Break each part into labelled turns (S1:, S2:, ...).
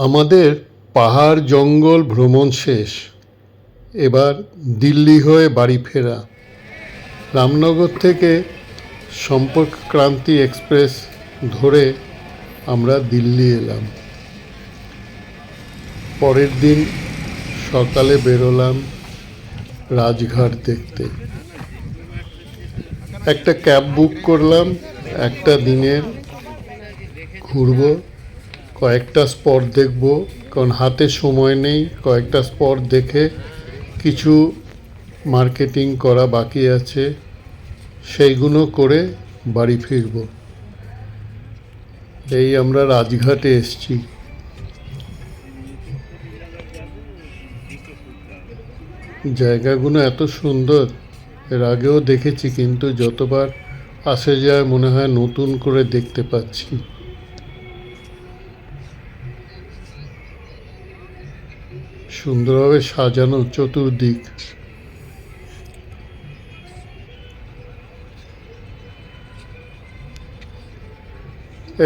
S1: আমাদের পাহাড় জঙ্গল ভ্রমণ শেষ। এবার দিল্লি হয়ে বাড়ি ফেরা। রামনগর থেকে সম্পর্ক ক্রান্তি এক্সপ্রেস ধরে আমরা দিল্লি এলাম। পরের দিন সকালে বেরোলাম রাজঘাট দেখতে। একটা ক্যাব বুক করলাম, একটা দিনের ঘুরবো, কয়েকটা স্পট দেখব, কারণ হাতে সময় নেই। কয়েকটা স্পট দেখে কিছু মার্কেটিং করা বাকি আছে, সেইগুলো করে বাড়ি ফিরব। এই আমরা রাজঘাটে এসছি। জায়গাগুলো এত সুন্দর, এর আগেও দেখেছি, কিন্তু যতবার আসে যায় মনে হয় নতুন করে দেখতে পাচ্ছি। সুন্দরভাবে সাজানো চতুর্দিক।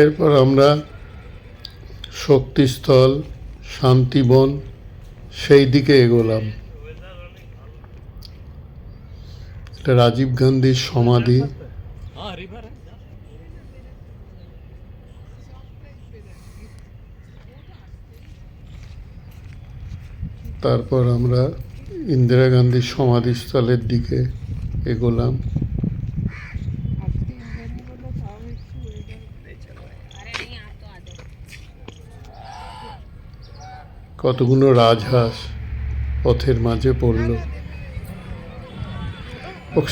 S1: এরপর আমরা শক্তিস্থল, শান্তিবন সেই দিকে এগোলাম। এটা রাজীব গান্ধীর সমাধি। তারপর আমরা ইন্দিরা গান্ধীর সমাধিস্থলের দিকে এগোলাম। কতগুলো রাজহাঁস পথের মাঝে পড়ল।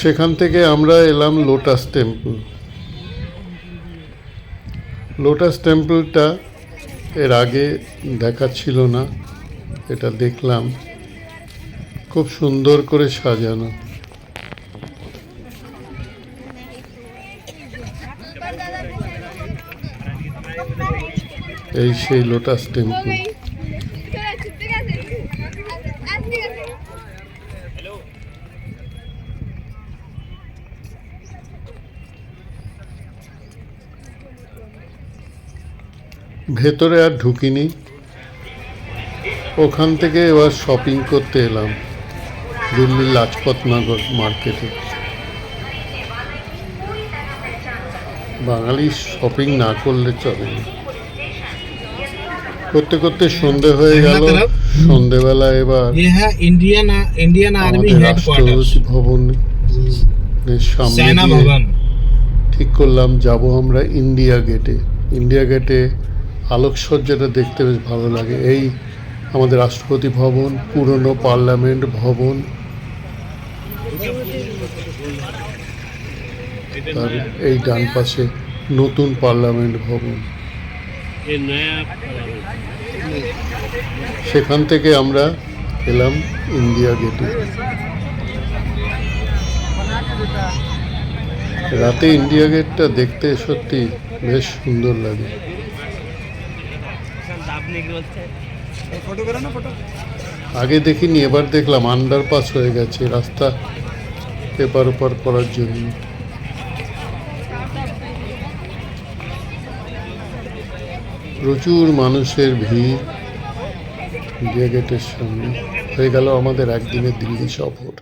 S1: সেখান থেকে আমরা এলাম লোটাস টেম্পল। লোটাস টেম্পলটা এর আগে দেখা ছিল না, এটা দেখলাম। খুব সুন্দর করে সাজানো। এই সেই লোটাস টেম্পল। ভেতরে আর ঢুকিনি। ওখান থেকে এবার শপিং করতে এলাম দিল্লির লাজপত নগর মার্কেটে। বাঙালি শপিং না করলে চলে না। করতে করতে সন্ধ্যে হয়ে গেল। সন্ধ্যেবেলা এবার রাষ্ট্রপতি ভবনের সামনে ঠিক করলাম যাব আমরা ইন্ডিয়া গেটে। ইন্ডিয়া গেটে আলোকসজ্জাটা দেখতে বেশ ভালো লাগে। এই আমাদের রাষ্ট্রপতি ভবন, পুরনো পার্লামেন্ট ভবন, তার এই ডান পাশে নতুন পার্লামেন্ট ভবন। সেখান থেকে আমরা এলাম ইন্ডিয়া গেটে। রাতে ইন্ডিয়া গেটটা দেখতে সত্যি বেশ সুন্দর লাগে। আগে দেখিনি, এবার দেখলাম আন্ডারপাস হয়ে গেছে রাস্তা এপার ওপার করার জন্য। প্রচুর মানুষের ভিড় ইন্ডিয়া গেটের সামনে। হয়ে গেল আমাদের একদিনের দিল্লি সফর।